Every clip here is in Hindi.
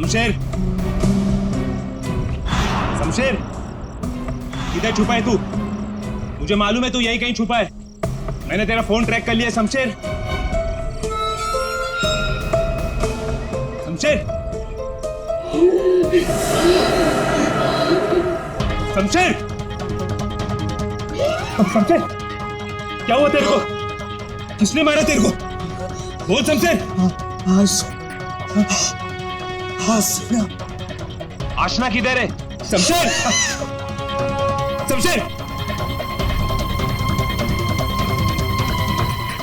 शमशेर, शमशेर, किधर छुपा है तू? मुझे मालूम है तू यही कहीं छुपा है। मैंने तेरा फोन ट्रैक कर लिया शमशेर। शमशेर, शमशेर, शमशेर, क्या हुआ तेरे को? किसने मारा तेरे को? बोल शमशेर। आशना किधर है? शमशेर, शमशेर,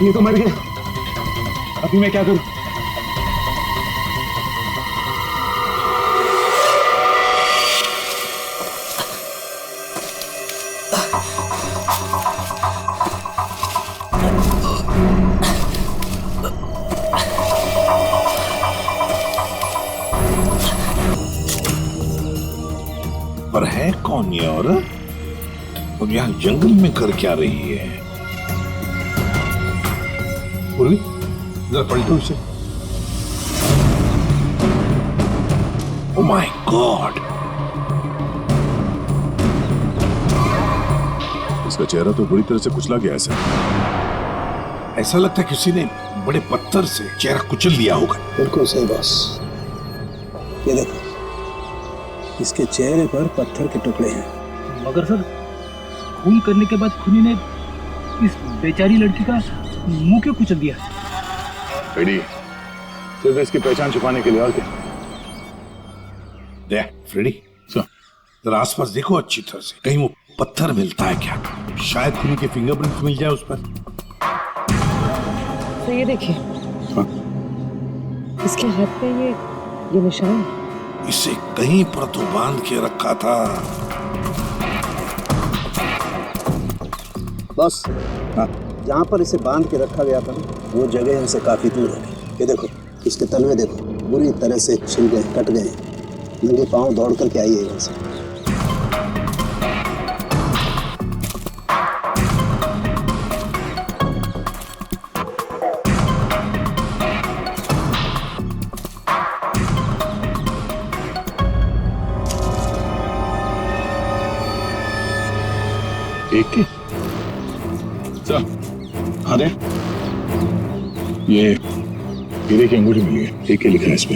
ये तो मर गया। अभी मैं क्या करूं? पर है कौन ये औरत और यहाँ जंगल में कर क्या रही है? पूर्वी, जरा पलटो इसे। ओह माय गॉड, इसका चेहरा तो बुरी तरह से कुचला गया है। ऐसा लगता है किसी ने बड़े पत्थर से चेहरा कुचल लिया होगा। बिल्कुल सही बॉस। ये देखो, इसके चेहरे पर पत्थर के टुकड़े हैं। मगर सर, खून करने के बाद खूनी ने इस बेचारी लड़की का मुंह क्यों कुचल दिया? रेडी, सिर्फ इसकी पहचान छुपाने के लिए, और क्या? देख फ्रेडी, जरा आसपास देखो अच्छी तरह से, कहीं वो पत्थर मिलता है क्या? शायद खूनी के फिंगरप्रिंट मिल जाए उस पर। तो ये देखिए, इसके हाथ पे ये निशान है। इसे कहीं पर तो बांध के रखा था। बस जहाँ पर इसे बांध के रखा गया था ना, वो जगह हमसे काफी दूर है। ये देखो, इसके तलवे देखो, बुरी तरह से छिल गए, कट गए। नंगे पांव दौड़ करके आई है यहाँ से। एक के अरे ये हीरे की अंगूठी मिली है, एक के लिखा है इस पे।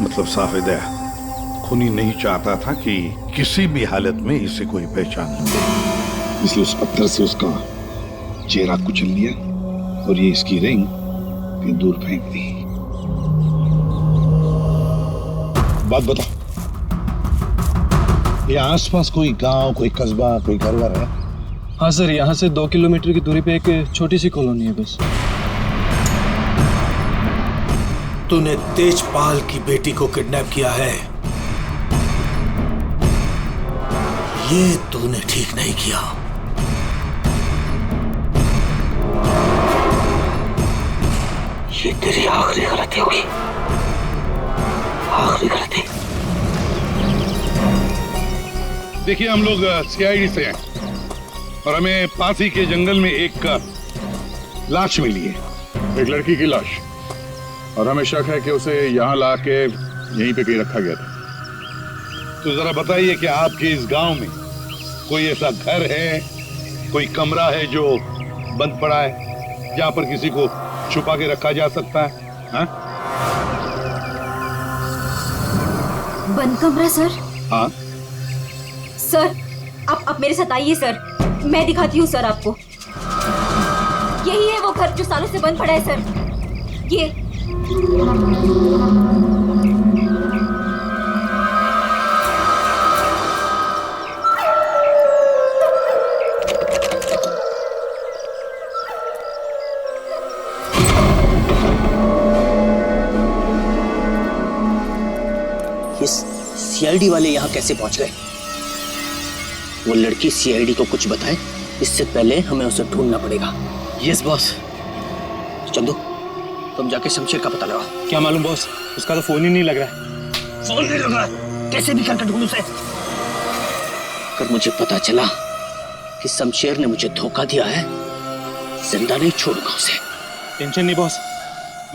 मतलब साफ है, खूनी नहीं चाहता था कि किसी भी हालत में इसे कोई पहचान ले, इसलिए उस पत्थर से उसका चेहरा कुचल लिया और ये इसकी रिंग फिर दूर फेंक दी। बात बता, ये आसपास कोई गांव, कोई कस्बा, कोई घर वर है? हाँ सर, यहाँ से 2 किलोमीटर की दूरी पे एक छोटी सी कॉलोनी है बस। तूने तेजपाल की बेटी को किडनैप किया है, ये तूने ठीक नहीं किया। ये तेरी आखिरी गलती होगी, आखिरी गलती। देखिए, हम लोग सीआईडी से हैं और हमें पास ही के जंगल में एक लाश मिली है, एक लड़की की लाश, और हमें शक है कि उसे यहाँ ला के यहीं पे कहीं रखा गया था। तो जरा बताइए कि आपके इस गांव में कोई ऐसा घर है, कोई कमरा है जो बंद पड़ा है, जहाँ पर किसी को छुपा के रखा जा सकता है? हाँ? बंद कमरा सर? हाँ सर, आप मेरे साथ आइए सर, मैं दिखाती हूँ सर आपको। यही है वो घर जो सालों से बंद पड़ा है सर। ये सीआईडी वाले यहाँ कैसे पहुंच गए? वो लड़की सीआईडी को कुछ बताए इससे पहले हमें उसे ढूंढना पड़ेगा। Yes boss. चंदू, तुम जाके शमशेर का पता लगाओ। क्या मालूम बॉस, उसका तो फोन ही नहीं लग रहा है। फोन नहीं लग रहा है? कैसे भी करके ढूंढ उसे। अगर मुझे पता चला कि शमशेर ने मुझे धोखा दिया है, जिंदा नहीं छोड़ूंगा उसे। टेंशन नहीं बॉस,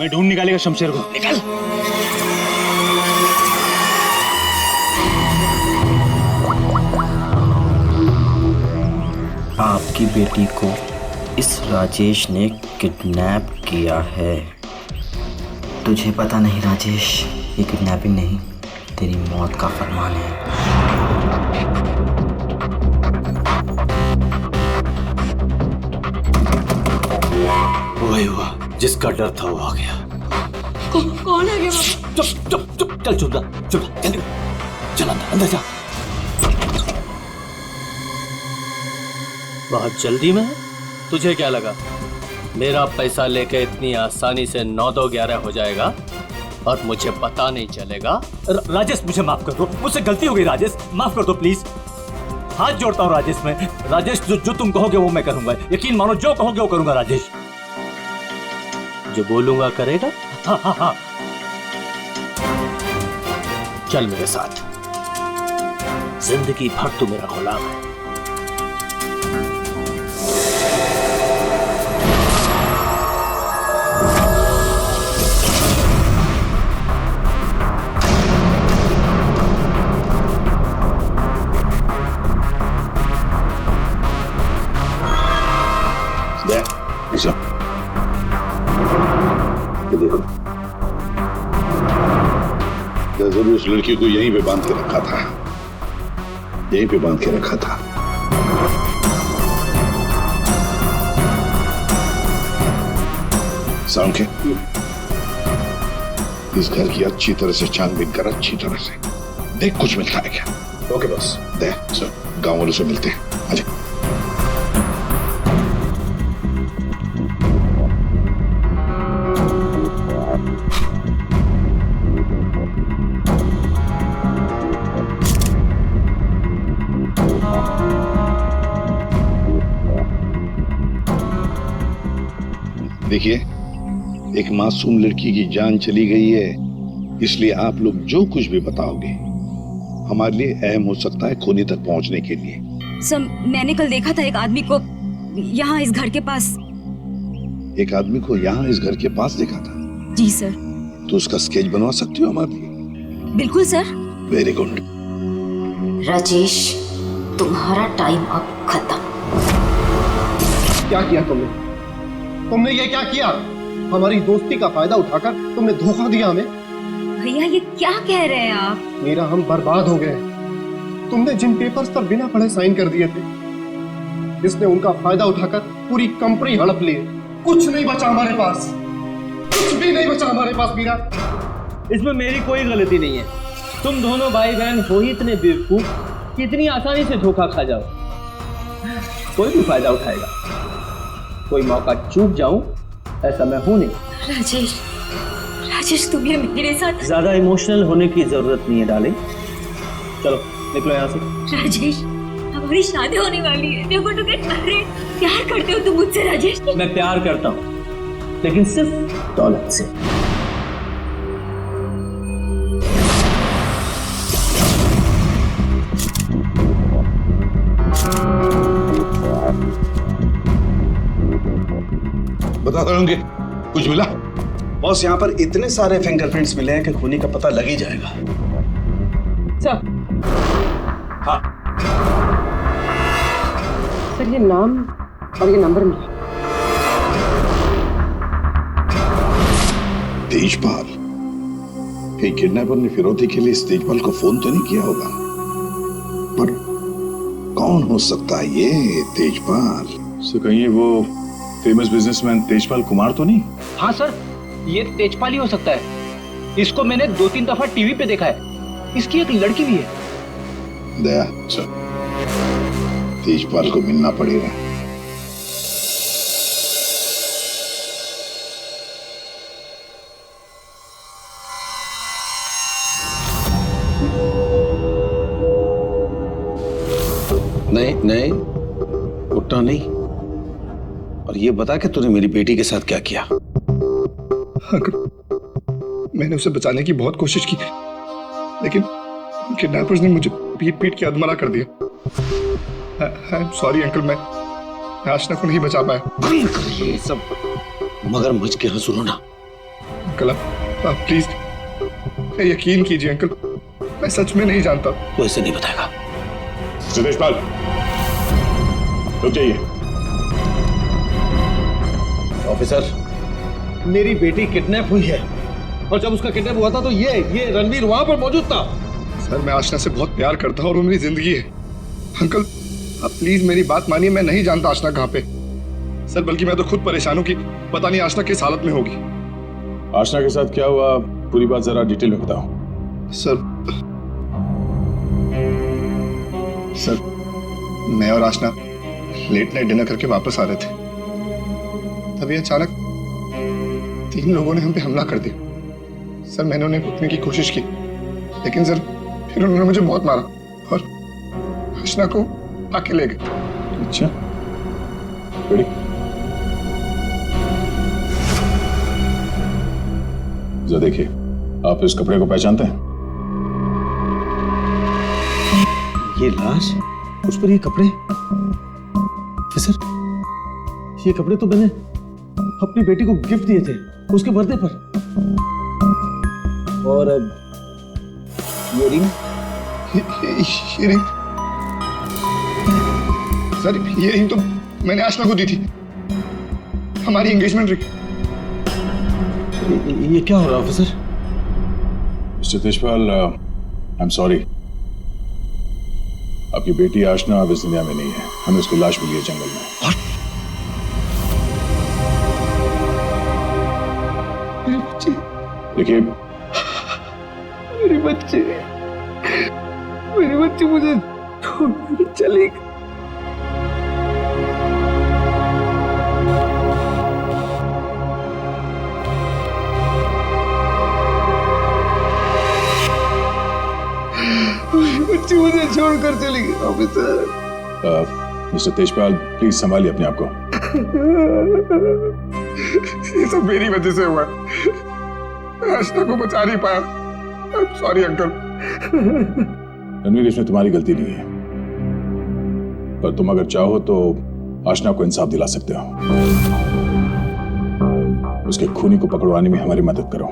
मैं ढूंढ निकालेगा शमशेर को। निकल। की बेटी को इस राजेश ने किडनैप किया है। तुझे पता नहीं राजेश, ये किडनैपिंग नहीं, तेरी मौत का फरमान है। वही हुआ, जिसका डर था वो आ गया। कौन आ गया बाबा? चुप चुप चुप, चल चुप चुप, जल्दी चल अंदर जा। बहुत जल्दी में? तुझे क्या लगा मेरा पैसा लेके इतनी आसानी से 9-2-11 हो जाएगा और मुझे पता नहीं चलेगा? राजेश मुझे माफ कर दो, मुझसे गलती हो गई राजेश, माफ कर दो प्लीज। हाथ जोड़ता हूँ राजेश मैं। राजेश जो तुम कहोगे वो मैं करूंगा, यकीन मानो जो कहोगे वो करूंगा राजेश। जो बोलूंगा करेगा? हाँ हाँ हाँ। चल मेरे साथ, जिंदगी भर तू मेरा गुलाम है। ये देखो, जरूर उस लड़की को यहीं पे बांध के रखा था, यहीं पे बांध के रखा था। साउंड के इस घर की अच्छी तरह से छानबीन कर, अच्छी तरह से देख कुछ मिलता है क्या। ओके बॉस, दे गांव वालों से मिलते हैं। आजा। देखिए, एक मासूम लड़की की जान चली गई है, इसलिए आप लोग जो कुछ भी बताओगे हमारे लिए अहम हो सकता है खूनी तक पहुंचने के लिए। सर, मैंने कल देखा था एक आदमी को यहाँ इस घर के पास। एक आदमी को यहाँ इस घर के पास देखा था? जी सर। तो उसका स्केच बनवा सकती हो हमारे लिए? बिल्कुल सर। Very good. राजेश, तुम्हारा टाइम अब खत्म। क्या किया तुमने? तुमने ये क्या किया? हमारी दोस्ती का फायदा उठाकर तुमने धोखा दिया हमें। भैया ये क्या कह रहे हैं आप? मेरा हम बर्बाद हो गए। तुमने जिन पेपर्स पर बिना पढ़े साइन कर दिए थे, इसने उनका फायदा उठाकर पूरी कंपनी हड़प ली। कुछ नहीं बचा हमारे पास, कुछ भी नहीं बचा हमारे पास मीरा। इसमें मेरी कोई गलती नहीं है। तुम दोनों भाई बहन हो ही इतने बेवकूफ कि इतनी आसानी से धोखा खा जाओ। कोई भी फायदा उठाएगा, कोई मौका चूक जाऊं ऐसा मैं हूं नहीं। राजेश, राजेश तुम ये मेरे साथ। ज्यादा इमोशनल होने की जरूरत नहीं है डार्लिंग, चलो निकलो यहाँ से। राजेश, हमारी शादी होने वाली है। देखो तो अरे प्यार करते हो तुम मुझसे राजेश? मैं प्यार करता हूँ, लेकिन सिर्फ दौलत से। बता दोगे कुछ मिला? बॉस, यहाँ पर इतने सारे फिंगरप्रिंट्स मिले हैं कि खूनी का पता लग ही जाएगा। हाँ सर, ये नाम और ये नंबर मिला। तेजपाल, कहीं किडनैपर ने फिरौती के लिए इस तेजपाल को फोन तो नहीं किया होगा? पर कौन हो सकता है ये तेजपाल? कहीं वो फेमस बिजनेसमैन तेजपाल कुमार तो नहीं? हाँ सर, ये तेजपाल ही हो सकता है। इसको मैंने 2-3 दफा टीवी पे देखा है। इसकी एक लड़की भी है। दया, सर तेजपाल को मिलना पड़ेगा। नहीं नहीं, उठना नहीं। और ये बता कि तूने मेरी बेटी के साथ क्या किया? मैंने उसे बचाने की बहुत कोशिश की, लेकिन किडनैपर्स ने मुझे पीट पीट के अधमरा कर दिया। सॉरी अंकल, मैं आशना को नहीं बचा पाया। ये सब मगरमच्छ के हंसू रोना। अंकल आप प्लीज यकीन कीजिए अंकल, मैं सच में नहीं जानता। तू ऐसे नहीं बताएगा। तेजपाल रुक जाइए। ऑफिसर, मेरी बेटी किडनैप हुई है और जब उसका किडनैप हुआ था तो ये रणवीर वहां पर मौजूद था। सर मैं आशना से बहुत प्यार करता हूँ और वो मेरी जिंदगी है। अंकल आप प्लीज मेरी बात मानिए, मैं नहीं जानता आशना कहाँ पे। सर बल्कि मैं तो खुद परेशान हूँ कि पता नहीं आशना किस हालत में होगी। आशना के साथ क्या हुआ, पूरी बात जरा डिटेल में बताओ। सर मैं और आशना लेट नाइट डिनर करके वापस आ रहे थे, तभी अचानक 3 लोगों ने हम पे हमला कर दिया। सर मैंने उन्हें रुकने की कोशिश की, लेकिन सर फिर उन्होंने मुझे बहुत मारा और आशना को आके ले गए। अच्छा बड़ी जरा देखिए, आप इस कपड़े को पहचानते हैं? ये लाश, उस पर ये कपड़े। सर ये कपड़े तो मैंने अपनी बेटी को गिफ्ट दिए थे उसके बर्थडे पर। और अब ये रिंग, ये रिंग सर, ये रिंग तो मैंने आशना को दी थी, हमारी एंगेजमेंट रिंग। ये क्या हो रहा है officer? Mister Tejpal, I am sorry, आपकी बेटी आशना अब इस दुनिया में नहीं है। हमें उसकी लाश मिली है जंगल में। देखिए मेरी बच्ची मुझे छोड़ के चली गई। बच्ची मुझे छोड़कर चली गई ऑफिसर। मिस्टर तेजपाल प्लीज संभालिए अपने आप को। ये सब मेरी वजह से हुआ, आशना को बचा नहीं पाया। Sorry uncle. रणवीर, इसमें तुम्हारी गलती नहीं है, पर तुम अगर चाहो तो आशना को इंसाफ दिला सकते हो। उसके खूनी को पकड़वाने में हमारी मदद करो।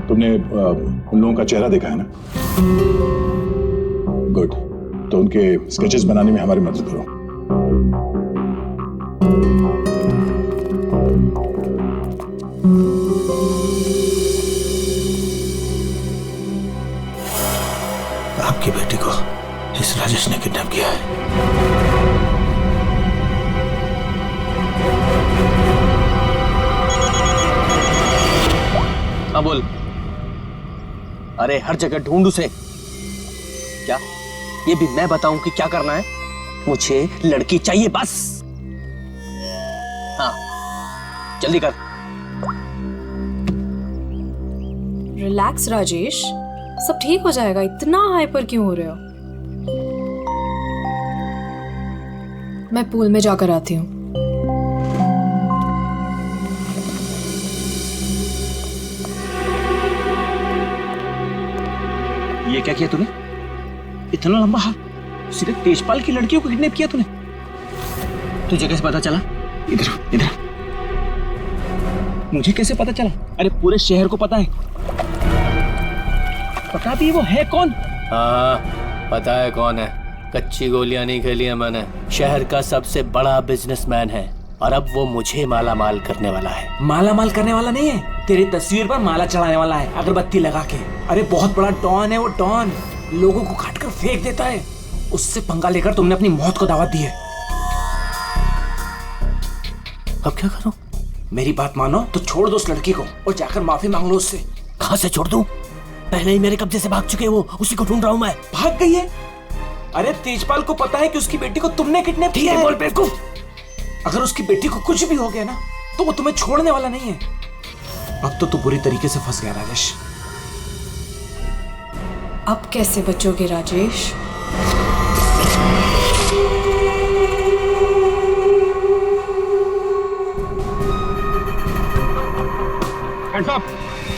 तुमने उन लोगों का चेहरा देखा है ना? गुड, तो उनके स्केचेस बनाने में हमारी मदद करो। आपकी बेटी को इस राजेश ने किडनैप किया है। हाँ बोल। अरे हर जगह ढूंढ उसे। क्या ये भी मैं बताऊं कि क्या करना है? मुझे लड़की चाहिए बस। हाँ जल्दी कर। रिलैक्स राजेश, सब ठीक हो जाएगा। इतना हाइपर क्यों हो रहे हो? मैं पूल में जाकर आती हूँ। ये क्या किया तूने? इतना लंबा हाथ, सीधे तेजपाल की लड़कियों को किडनैप किया तूने? तुझे कैसे पता चला? इधर इधर। मुझे कैसे पता चला? अरे पूरे शहर को पता है। पता भी वो है कौन? हाँ पता है कौन है। कच्ची गोलियां नहीं खेली है मैंने। शहर का सबसे बड़ा बिजनेसमैन है और अब वो मुझे माला माल करने वाला है। माला माल करने वाला नहीं है, तेरी तस्वीर पर माला चढ़ाने वाला है, अगरबत्ती लगा के। अरे बहुत बड़ा डॉन है वो। डॉन लोगों को काट कर फेंक देता है। उससे पंगा लेकर तुमने अपनी मौत को दावत दी है। अब क्या करूं? मेरी बात मानो तो छोड़ दो उस लड़की को और जाकर माफी मांग लो उससे। कहां से छोड़ दूं? पहले ही मेरे कब्जे से भाग चुके वो, उसी को ढूंढ रहा हूं मैं। भाग गई है? अरे तेजपाल को पता है कि उसकी बेटी को तुमने किडनैप किया है। बोल बेवकूफ। अगर उसकी बेटी को कुछ भी हो गया ना तो वो तुम्हें छोड़ने वाला नहीं है। अब तो तू बुरी तरीके से फंस गया राजेश। अब कैसे बचोगे राजेश?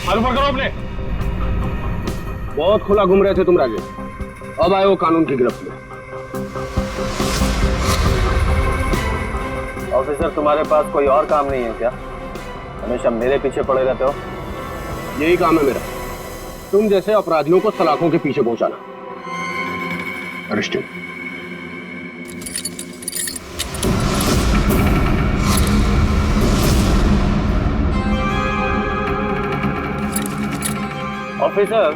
मालूम करो अपने। बहुत खुला घूम रहे थे तुम राजेश, अब आए हो कानून की गिरफ्त में। ऑफिसर तुम्हारे पास कोई और काम नहीं है क्या? हमेशा मेरे पीछे पड़े रहते हो। यही काम है मेरा, तुम जैसे अपराधियों को सलाखों के पीछे पहुंचाना। अरेस्टेड। ऑफिसर,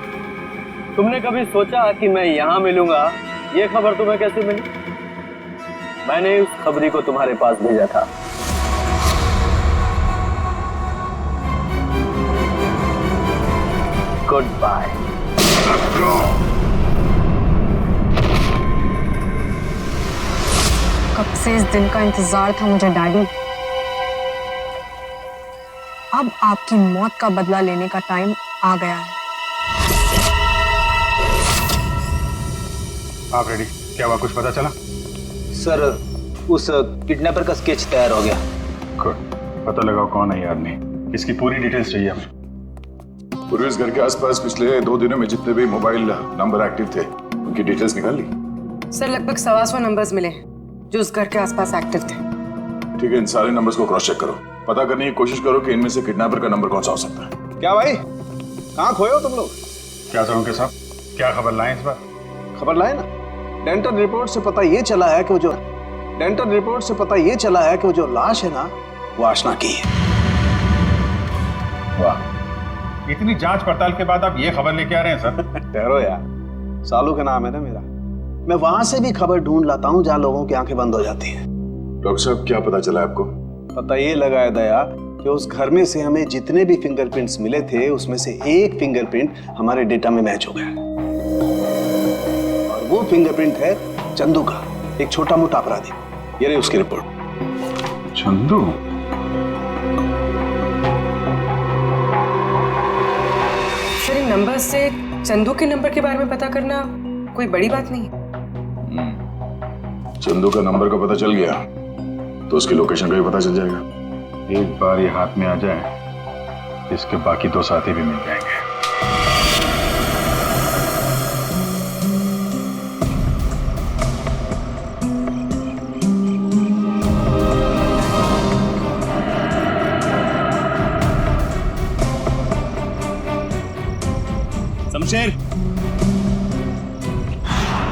तुमने कभी सोचा कि मैं यहाँ मिलूंगा? ये खबर तुम्हें कैसे मिली? मैंने उस खबरी को तुम्हारे पास भेजा था। Goodbye. कब से इस दिन का इंतजार था मुझे डैडी। अब आपकी मौत का बदला लेने का टाइम आ गया है। आप रेडी? क्या हुआ, कुछ पता चला? सर, उस किडनैपर का स्केच तैयार हो गया। गुड, पता लगाओ कौन है ये आदमी। इसकी पूरी डिटेल्स चाहिए हमें। पूर्वेश घर के आसपास पिछले 2 दिनों में जितने भी मोबाइल नंबर एक्टिव थे उनकी डिटेल्स निकाल ली? सर, लगभग 125 नंबर्स मिले जो उस घर के आसपास एक्टिव थे। ठीक है, इन सारे नंबर्स को क्रॉस चेक करो। पता करने की कोशिश करो कि इनमें से किडनैपर का नंबर कौन सा हो सकता है। क्या भाई, कहाँ खोए हो तुम लोग? क्या के साहब, क्या खबर लाए इस बार? खबर लाए ना। डेंटल रिपोर्ट से पता ये चला है कि वो जो लाश है ना, वो आशना की है। वाह, इतनी जांच पड़ताल के बाद आप ये खबर लेके आ रहे हैं सर? ठहरो यार, सालू का नाम है ना मेरा। मैं वहां से भी खबर ढूंढ लाता हूँ जहाँ लोगों की आंखें बंद हो जाती हैं। डॉक्टर साहब, क्या पता चला आपको? पता ये लगा है दया कि उस घर में से हमें जितने भी फिंगरप्रिंट्स मिले थे उसमें से एक फिंगरप्रिंट हमारे डेटा में मैच हो गया, और वो फिंगरप्रिंट है चंदू का, एक छोटा मोटा अपराधी। ये रही उसकी रिपोर्ट। चंदू? सर, इन नंबर से चंदू के नंबर के बारे में पता करना कोई बड़ी बात नहीं है। चंदू का नंबर का पता चल गया तो उसकी लोकेशन का भी पता चल जाएगा। एक बार ये हाथ में आ जाए, इसके बाकी 2 साथी भी मिल जाएंगे।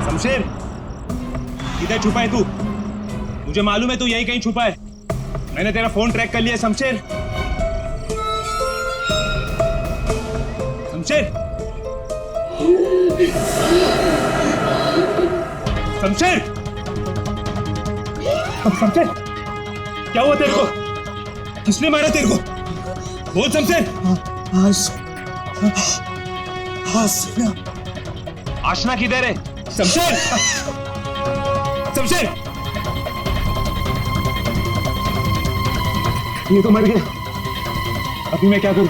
शमशेर, किधर छुपा है तू? मुझे मालूम है तू यही कहीं छुपा है। मैंने तेरा फोन ट्रैक कर लिया। शमशेर, शमशेर, शमशेर, शमशेर, क्या हुआ तेरे को? किसने मारा तेरे को? बोल शमशेर। आशना किधर है? शमशेर, शमशेर, ये तो मर गया। अभी मैं क्या करूं?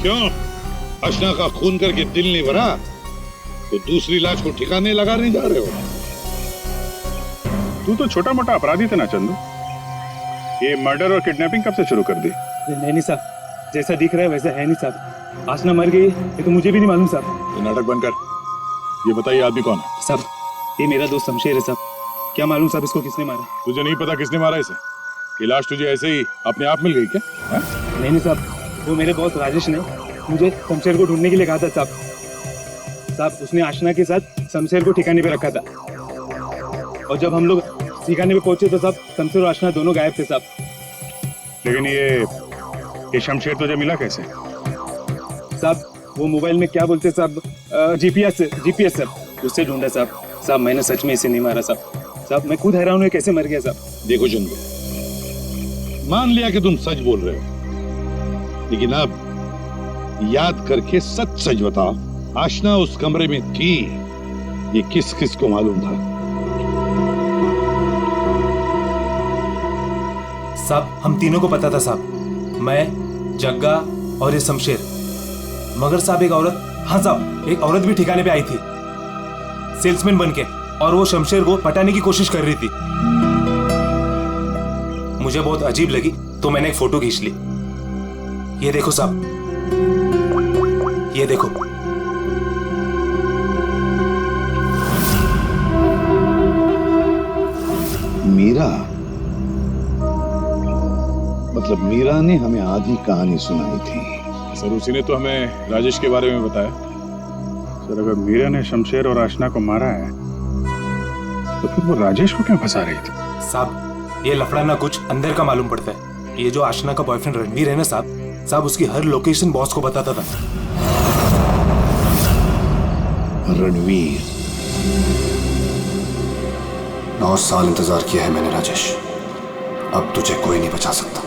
क्यों? अशना का खून करके दिल नहीं भरा तो दूसरी लाश को ठिकाने लगा नहीं जा रहे हो? तू तो छोटा मोटा अपराधी था ना चंदू, ये मर्डर और किडनैपिंग कब से शुरू कर दी? नहीं साहब, जैसा दिख रहा है वैसा है नहीं साहब। आशना मर गई ये तो मुझे भी नहीं मालूम साहब। ये नाटक बंद कर, ये बताइए आदमी कौन है? साहब, ये मेरा दोस्त शमशेर है साहब। क्या मालूम साहब इसको किसने मारा? तुझे नहीं पता किसने मारा इसे? ये लाश तुझे ऐसे ही अपने आप मिल गई क्या? नहीं साहब, वो मेरे बॉस राजेश ने मुझे शमशेर को ढूंढने के लिए कहा था साहब। उसने आशना के साथ शमशेर को ठिकाने पे रखा था, और जब हम लोग ठिकाने पे पहुंचे तो साहब शमशेर और आशना दोनों गायब थे साहब। लेकिन ये शमशेर तुझे मिला कैसे? साहब, वो मोबाइल में क्या बोलते साहब, जीपीएस सर, उससे ढूंढा साहब। मैंने सच में इसे नहीं मारा साहब। मैं खुद हैरान हूँ कैसे मर गया साहब। देखो चंदू, मान लिया कि तुम सच बोल रहे हो, लेकिन अब याद करके सच बताओ, आशना उस कमरे में थी, ये किस किस को मालूम था? साहब, हम तीनों को पता था साहब, मैं, जग्गा और ये शमशेर। मगर साहब एक औरत, हाँ साहब, एक औरत भी ठिकाने पे आई थी सेल्समैन बनके, और वो शमशेर को पटाने की कोशिश कर रही थी। मुझे बहुत अजीब लगी तो मैंने एक फोटो खींच ली। ये देखो साहब, ये देखो। मीरा, मतलब मीरा ने हमें आधी कहानी सुनाई थी। सर उसी ने तो हमें राजेश के बारे में बताया। सर अगर मीरा ने शमशेर और आशना को मारा है तो फिर वो राजेश को क्यों फंसा रही थी? साहब ये लफड़ा ना कुछ अंदर का मालूम पड़ता है। ये जो आशना का बॉयफ्रेंड रणवीर है ना साहब उसकी हर लोकेशन बॉस को बताता था। रणवीर, 9 साल इंतजार किया है मैंने राजेश, अब तुझे कोई नहीं बचा सकता।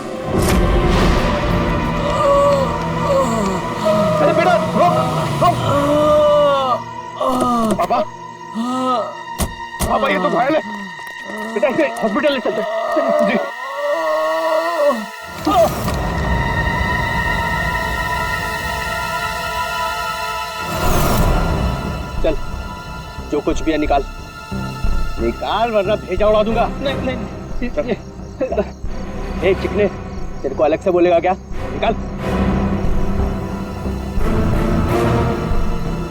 अरे बेटा पापा, पापा ये तो घायल है बेटा, इसे हॉस्पिटल ले चलते हैं। जी चल, जो कुछ भी है निकाल निकाल, वरना भेजा उड़ा दूंगा। नहीं ए चिकने, तेरे को अलग से बोलेगा क्या? निकाल।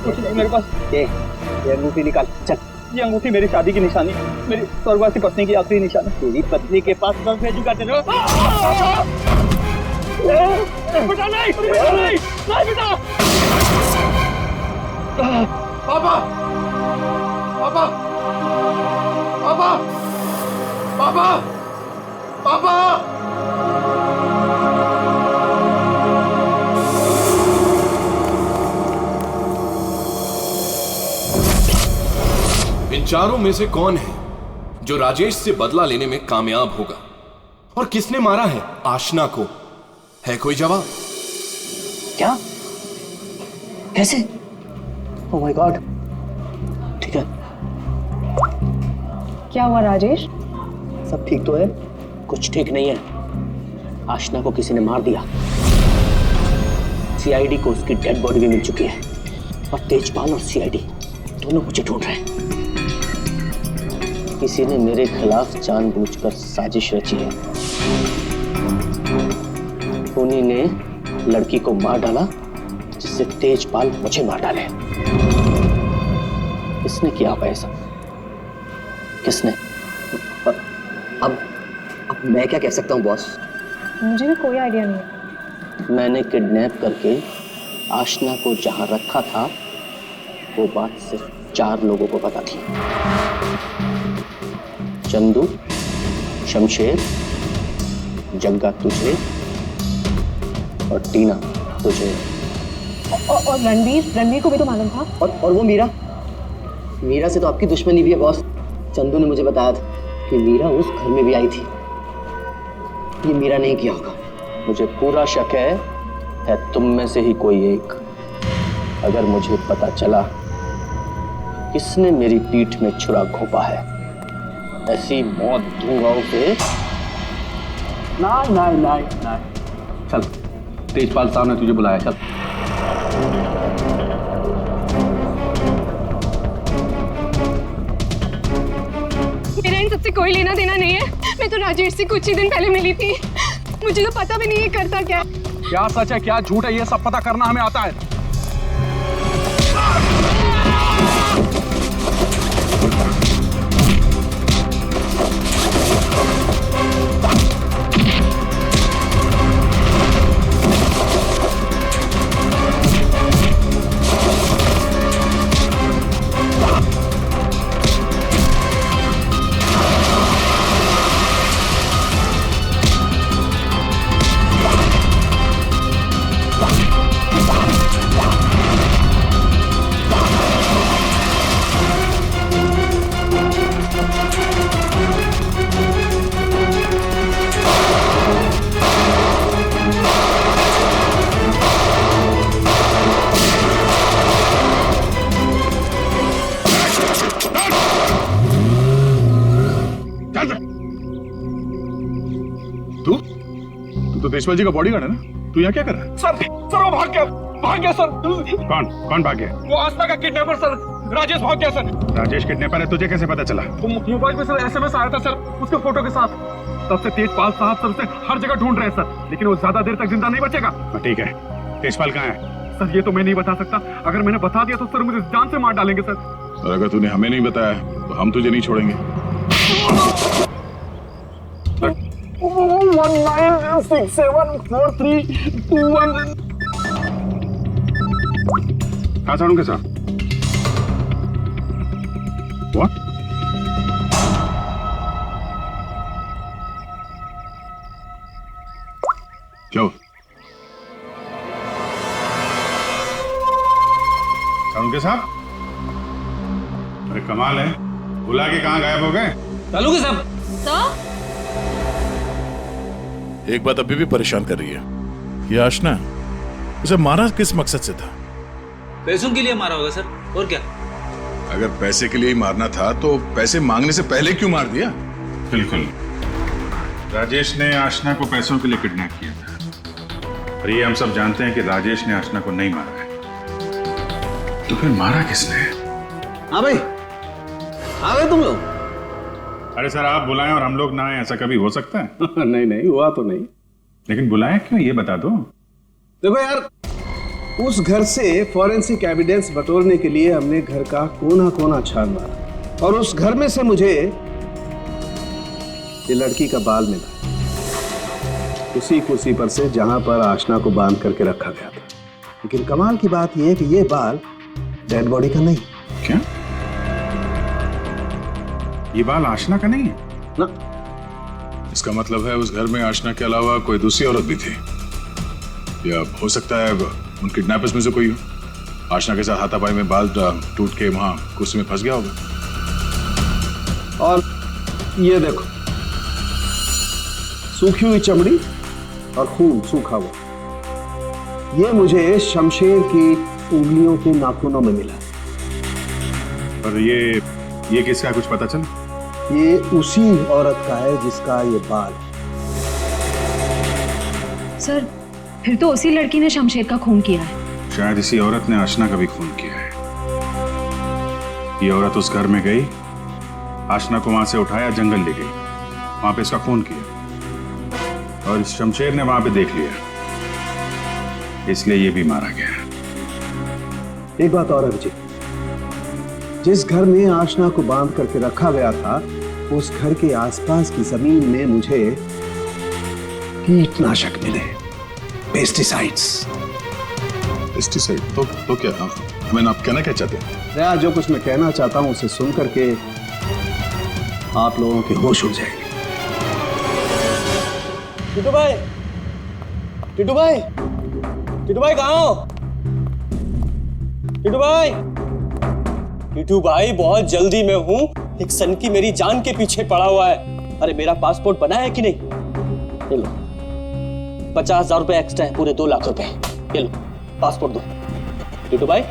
कुछ नहीं मेरे पास। ये अंगूठी निकाल। चल, ये अंगूठी मेरी शादी की निशानी, मेरी स्वर्गवासी पत्नी की आखिरी निशानी। तेरी पत्नी के पास कब भेजूंगा तेरे? बेटा नहीं, बेटा नहीं, नहीं बेटा। पापा, पापा, पापा, पापा, पापा। इन चारों में से कौन है जो राजेश से बदला लेने में कामयाब होगा, और किसने मारा है आशना को? है कोई जवाब? क्या? कैसे? Oh my God. ठीक है, क्या हुआ राजेश? सब ठीक तो है? कुछ ठीक नहीं है। आशना को किसी ने मार दिया। सीआईडी को उसकी डेड बॉडी भी मिल चुकी है, और तेजपाल और सीआईडी दोनों मुझे ढूंढ रहे हैं। किसी ने मेरे खिलाफ जानबूझकर साजिश रची है। उन्हीं ने लड़की को मार डाला जिससे तेजपाल मुझे मार डाले। किसने किया होगा ये सब? किसने? अब मैं क्या कह सकता हूँ बॉस? मुझे भी कोई आइडिया नहीं है। मैंने किडनैप करके आशना को जहां रखा था वो बात सिर्फ 4 लोगों को पता थी। चंदू, शमशेर, जग्गा तुझे, और टीना तुझे। और रणवीर को भी तो मालूम था। और वो मीरा से तो आपकी दुश्मनी भी है बॉस। चंदू ने मुझे बताया था कि मीरा उस घर में भी आई थी। ये मीरा नहीं किया होगा। मुझे पूरा शक है तुम में से ही कोई एक। अगर मुझे पता चला किसने मेरी पीठ में छुरा घोंपा है, ऐसी मौत दूंगा उसे। नहीं। चल, तेजपाल साहब ने तुझे बुलाया, चल। मेरा इन सबसे कोई लेना देना नहीं है। मैं तो राजेश से कुछ ही दिन पहले मिली थी। मुझे तो पता भी नहीं है करता क्या। क्या सच है क्या झूठ है, ये सब पता करना हमें आता है। तो देशपाल जी का बॉडीगार्ड है ना? तू यहाँ क्या कर रहा है? सर वो भाग गया सर। कौन भाग गया? वो आस्था का किडनैपर सर। राजेश भाग गया सर। राजेश किडनैपर है, तुझे कैसे पता चला? मोबाइल पे सर SMS आया था सर, उसके फोटो के साथ। तब से तेजपाल साहब सर उसे हर जगह ढूंढ रहे हैं सर, लेकिन वो ज्यादा देर तक जिंदा नहीं बचेगा। ठीक है, तेजपाल कहाँ है? सर ये तो मैं नहीं बता सकता, अगर मैंने बता दिया तो सर मुझे जान से मार डालेंगे सर। और अगर तूने हमें नहीं बताया तो हम तुझे नहीं छोड़ेंगे। 19674321। कहाँ से उनके साथ? What? क्यों? उनके साथ? अरे कमाल है, बुला के कहाँ गायब हो गए? तालुके साहब। एक बात अभी भी परेशान कर रही है, ये आशना उसे मारा किस मकसद से था? पैसों के लिए मारा होगा सर, और क्या? अगर पैसे के लिए ही मारना था तो पैसे मांगने से पहले क्यों मार दिया? बिल्कुल, राजेश ने आशना को पैसों के लिए किडनैप किया था, और ये हम सब जानते हैं कि राजेश ने आशना को नहीं मारा है। तो फिर मारा किसने? हाँ भाई, आ गए तुम लोग? अरे सर, आप बुलाएं और हम लोग ना आए, ऐसा कभी हो सकता है? नहीं नहीं, हुआ तो नहीं। लेकिन बुलाएं क्यों, ये बता दो। देखो यार, उस घर से फॉरेंसिक एविडेंस बटोरने के लिए हमने घर का कोना कोना छान मारा, और उस घर में से मुझे ये लड़की का बाल मिला, उसी कुर्सी पर से जहां पर आशना को बांध करके रखा गया था। लेकिन कमाल की बात यह है कि ये बाल डेड बॉडी का नहीं। क्या? ये बाल आशना का नहीं है ना? इसका मतलब है उस घर में आशना के अलावा कोई दूसरी औरत भी थी, या हो सकता है उन किडनैपर्स में से कोई हो। आशना के साथ हाथापाई में बाल टूट के वहां कुर्सी में फंस गया होगा। और ये देखो, सूखी हुई चमड़ी और खून सूखा हुआ, ये मुझे शमशेर की उंगलियों के नाखूनों में मिला। और ये किसका, कुछ पता चला? ये उसी औरत का है जिसका ये बाल। सर, फिर तो उसी लड़की ने शमशेर का खून किया है। शायद इसी औरत ने आशना का भी खून किया है। ये औरत उस घर में गई, आशना को वहां से उठाया, जंगल ले गई, वहां पे इसका खून किया, और इस शमशेर ने वहां पे देख लिया, इसलिए ये भी मारा गया। एक बात और अभिजीत, जिस घर में आशना को बांध करके रखा गया था, उस घर के आसपास की जमीन में मुझे कीटनाशक मिले, पेस्टिसाइड्स। पेस्टिसाइड? तो क्या हमें आप कहना क्या चाहते हैं? यार, जो कुछ मैं कहना चाहता हूं उसे सुन करके आप लोगों के होश उड़ जाएंगे। टिटू भाई, टिटू भाई, टिटू भाई कहाँ हो? टिटू भाई, टिटू भाई बहुत जल्दी में हूँ, एक सनकी मेरी जान के पीछे पड़ा हुआ है। अरे मेरा पासपोर्ट बना है कि नहीं? ये लो, 50,000 रुपए एक्स्ट्रा है, पूरे 2 लाख रुपए। ये लो पासपोर्ट दो। टिटू भाई,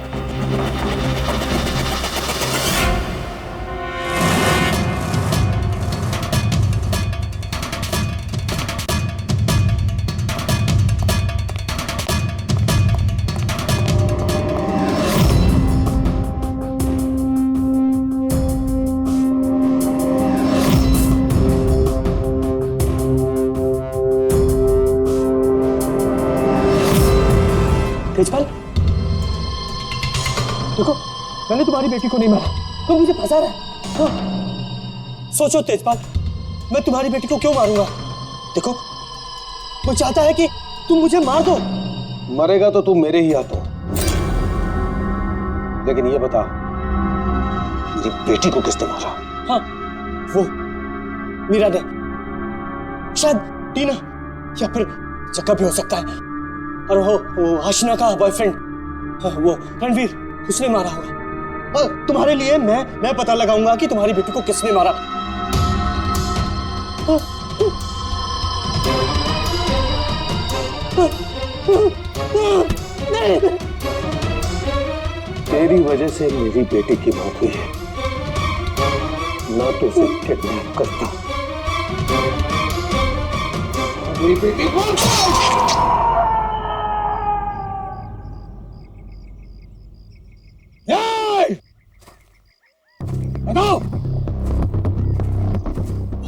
तेजपाल, देखो मैंने तुम्हारी बेटी को नहीं मारा, तो मुझे फंसा रहा है। हाँ। सोचो तेजपाल, मैं तुम्हारी बेटी को क्यों मारूंगा? देखो, वो चाहता है कि तुम मुझे मार दो। मरेगा तो तू मेरे ही हाथों, लेकिन ये बता, मेरी बेटी को किसने मारा? हाँ, वो मीरा ने, शायद टीना, या फिर जक्का भी हो सकता है। और वो आशना का बॉयफ्रेंड, वो रणवीर, उसने मारा होगा। और तुम्हारे लिए मैं पता लगाऊंगा कि तुम्हारी बेटी को किसने मारा। तेरी वजह से मेरी बेटी की मौत हुई है, ना तो उसे किडनैप करता। मेरी बेटी को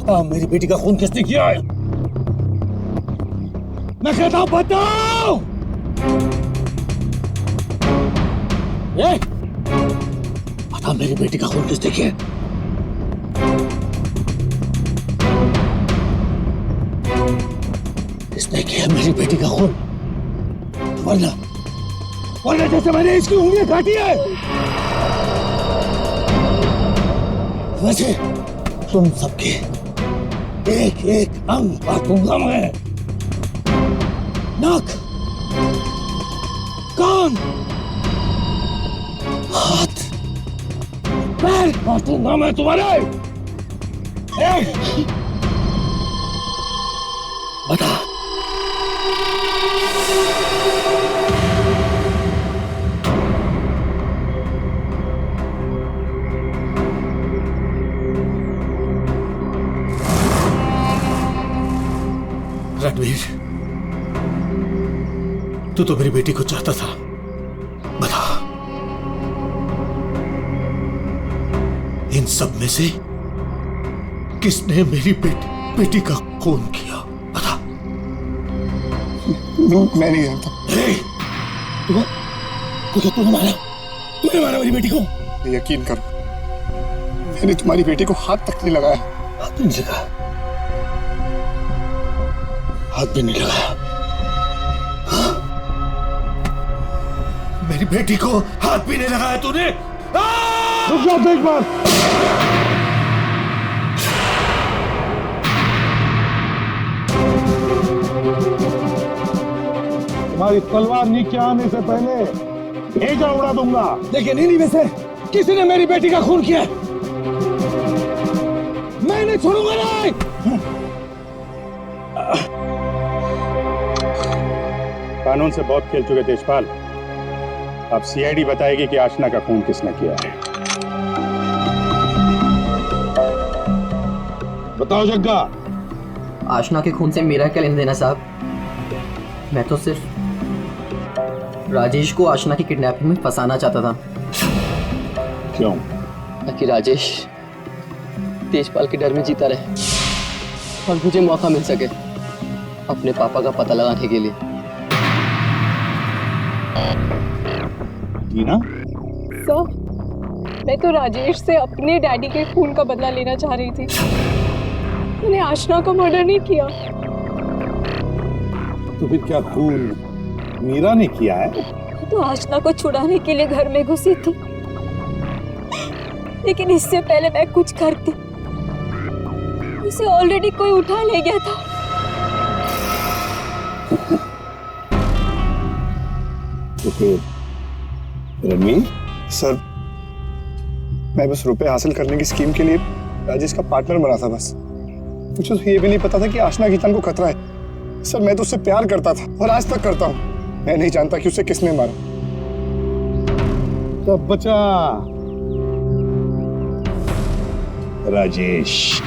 बताओ मेरी बेटी का खून किसने किया है? मैं कहता हूं बताओ। बताओ मेरी बेटी का खून किसने किया है? किसने किया मेरी बेटी का खून? वरना जैसे मैंने इसकी उंगलियां काटी है वैसे तुम सबके एक एक अंग काटूंगा मैं। नाक, कान, हाथ, पैर काटूंगा मैं तुम्हारे। बता रणवीर, तू तो मेरी बेटी को चाहता था। बता इन सब में से किसने मेरी बेटी का खून किया? बता। मैं नहीं जानता। तूने मारा मेरी बेटी को? यकीन कर, मैंने तुम्हारी बेटी को हाथ तक नहीं लगाया। हाथ नहीं लगाया? हाथ भी नहीं लगाया? मेरी बेटी को हाथ भी नहीं लगाया तूने? रुक जाओ एक बार। तुम्हारी तलवार नीचे आने से पहले भेजा उड़ा दूंगा। लेकिन इन्हीं में से किसी ने मेरी बेटी का खून किया। मैं नहीं छोड़ूंगा नहीं। कानून से बहुत खेल चुके तेजपाल। अब सीआईडी बताएगी कि आशना का खून किसने किया है। बताओ जग्गा। आशना के खून से मेरा क्या लेना देना साहब? मैं तो सिर्फ राजेश को आशना की किडनैपिंग में फंसाना चाहता था। क्यों? ताकि राजेश तेजपाल के डर में जीता रहे और मुझे मौका मिल सके अपने पापा का पता लगाने के लिए। टीना? सर, मैं तो राजेश से अपने डैडी के खून का बदला लेना चाह रही थी। मैंने आशना का मर्डर नहीं किया। तो फिर क्या खून मीरा ने किया है? तो आशना को छुड़ाने के लिए घर में घुसी थी, लेकिन इससे पहले मैं कुछ करती उसे ऑलरेडी कोई उठा ले गया था। तो फिर रणवीर? सर, मैं बस रुपए हासिल करने की स्कीम के लिए राजेश का पार्टनर बना था। बस मुझे तो ये भी नहीं पता था कि आशना की जान को खतरा है। सर, मैं तो उससे प्यार करता था और आज तक करता हूँ। मैं नहीं जानता कि उसे किसने मारा। तब बचा राजेश।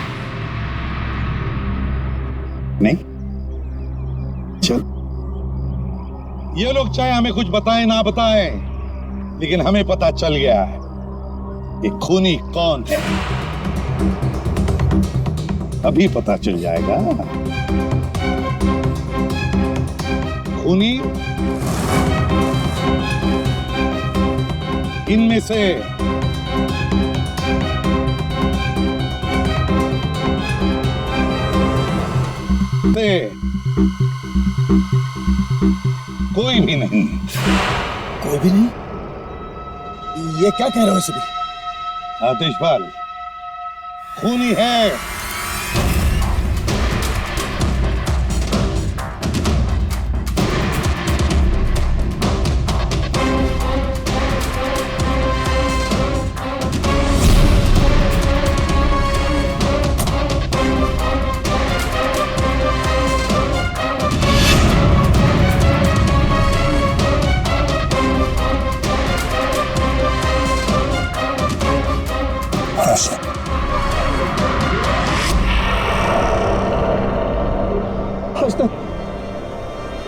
नहीं? चल। ये लोग चाहे हमें कुछ बताएं ना बताएं, लेकिन हमें पता चल गया है ये खूनी कौन है। अभी पता चल जाएगा। खूनी इनमें से कोई भी नहीं। कोई भी नहीं? ये क्या कह रहे हो सभी? आतिशपाल, खूनी है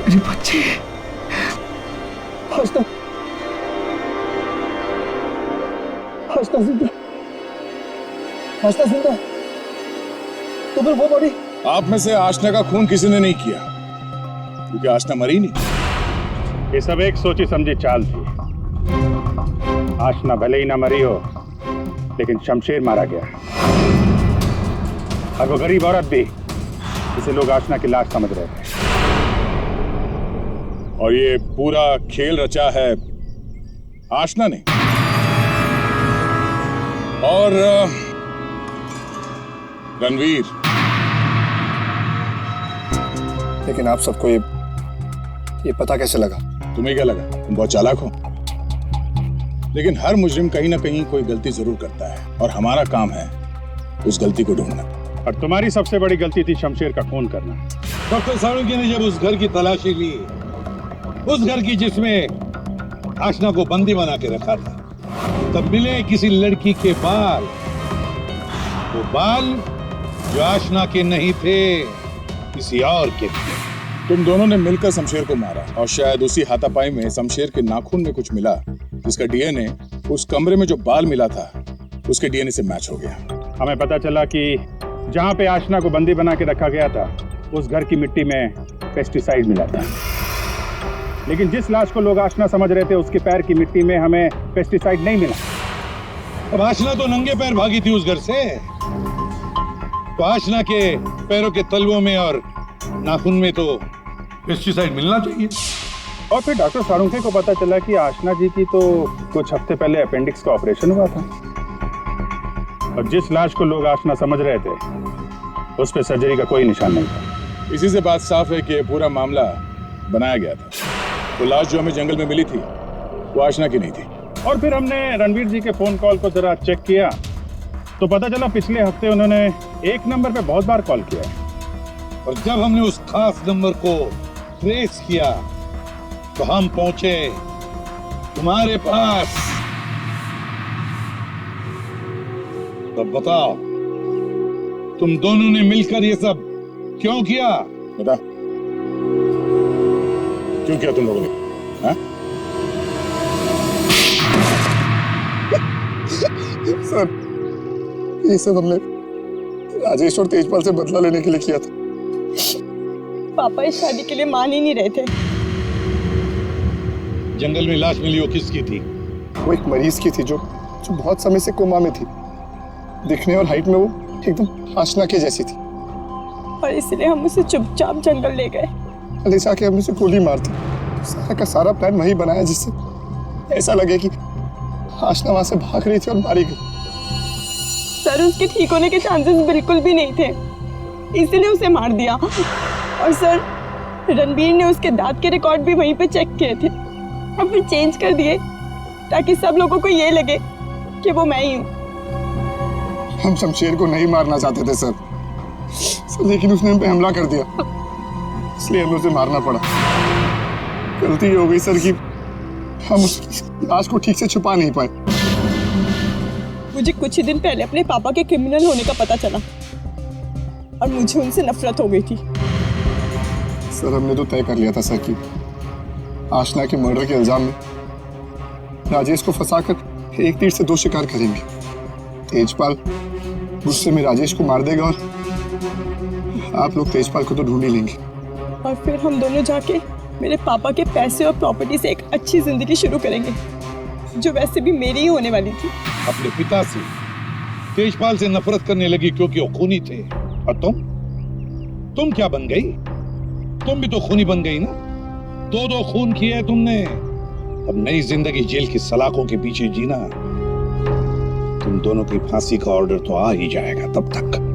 मेरी बच्ची। आशना जिंदा। आशना जिंदा। तो फिर वो बॉडी? आप में से आशना का खून किसी ने नहीं किया, क्योंकि आशना मरी नहीं। ये सब एक सोची समझी चाल थी। आशना भले ही ना मरी हो, लेकिन शमशेर मारा गया। और वो गरीब औरत भी, जिसे लोग आशना की लाश समझ रहे थे। और ये पूरा खेल रचा है आशना ने। और रणवीर। लेकिन आप सबको ये पता कैसे लगा? तुम्हें क्या लगा तुम बहुत चालाक हो? लेकिन हर मुजरिम कहीं ना कहीं कोई गलती जरूर करता है, और हमारा काम है उस गलती को ढूंढना। और तुम्हारी सबसे बड़ी गलती थी शमशेर का खून करना। डॉक्टर सालुंके ने जब उस घर की तलाशी ली, उस घर की जिसमें आशना को बंदी बना के रखा था, तब मिले किसी लड़की के बाल। वो बाल जो आशना के नहीं थे, किसी और के थे। तुम दोनों ने मिलकर शमशेर को मारा, और शायद उसी हाथापाई में शमशेर के नाखून में कुछ मिला, जिसका डीएनए उस कमरे में जो बाल मिला था उसके डीएनए से मैच हो गया। हमें पता चला कि जहां पे आशना को बंदी बना के रखा गया था, उस घर की मिट्टी में पेस्टिसाइड मिला था। लेकिन जिस लाश को लोग आशना समझ रहे थे, उसके पैर की मिट्टी में हमें पेस्टिसाइड नहीं मिला। अब आशना तो नंगे पैर भागी थी उस घर से, तो आशना के पैरों के तलवों में और नाखून में तो पेस्टिसाइड मिलना चाहिए। और फिर डॉक्टर सालुंके को पता चला कि आशना जी की तो कुछ हफ्ते पहले अपेंडिक्स का ऑपरेशन हुआ था, और जिस लाश को लोग आशना समझ रहे थे, उस पे सर्जरी का कोई निशान नहीं था। इसी से बात साफ है कि ये पूरा मामला बनाया गया था। वो लाश जो हमें जंगल में मिली थी, वो आशना की नहीं थी। और फिर हमने रणवीर जी के फोन कॉल को जरा चेक किया, तो पता चला पिछले हफ्ते उन्होंने एक नंबर पे बहुत बार कॉल किया है। और जब हमने उस खास नंबर को ट्रेस किया, तो हम पहुंचे तुम्हारे पास। तब बताओ, तुम दोनों ने मिलकर ये सब क्यों किया? बता, क्यों किया तुम लोगों ने? हाँ? सर, ये सब हमने राजेश और तेजपाल से बदला लेने के लिए किया था। पापा इस शादी के लिए मान ही नहीं रहे थे। जंगल में लाश मिली, वो किसकी थी? वो एक मरीज की थी जो बहुत समय से कोमा में थी। दिखने और हाइट में वो एकदम आशना के जैसी थी, और इसलिए हम उसे चुपचाप जंगल ले गए। ले जाके हम उसे गोली मार दी। सारा का सारा प्लान वही बनाया जिससे ऐसा लगे कि आशना वहां से भाग रही थी और मारी गई। सर, उसके ठीक होने के चांसेस बिल्कुल भी नहीं थे, इसलिए उसे मार दिया। और सर, रणबीर ने उसके दांत के रिकॉर्ड भी वहीं पे चेक किए थे, और फिर चेंज कर दिए ताकि सब लोगों को ये लगे कि वो मैं ही हूँ। हम शमशेर को नहीं मारना चाहते थे सर, लेकिन उसने हम पे हमला कर दिया, इसलिए हमें उसे मारना पड़ा। गलती हो गई सर कि हम उसकी लाश को ठीक से छुपा नहीं पाए। मुझे कुछ ही दिन पहले अपने पापा के क्रिमिनल होने का पता चला, और मुझे उनसे नफरत हो गई थी। सर, हमने तो तय कर लिया था सर कि आशना के मर्डर के इल्जाम में राजेश को फंसाकर एक तीर से दो शिकार करेंगे। तेजपाल गुस्से में राजेश को मार देगा, और आप लोग तेजपाल को तो ढूंढ ही लेंगे। और फिर हम दोनों जाके मेरे पापा के पैसे और प्रॉपर्टी से एक अच्छी जिंदगी शुरू करेंगे, जो वैसे भी मेरी ही होने वाली थी। अपने पिता से, तेजपाल से नफरत करने लगी क्योंकि वो खूनी थे। और तुम क्या बन गई? तुम भी तो खूनी बन गई ना। दो खून किए तुमने। अब नई जिंदगी जेल की सलाखों के पीछे जीना। तुम दोनों की फांसी का ऑर्डर तो आ ही जाएगा तब तक।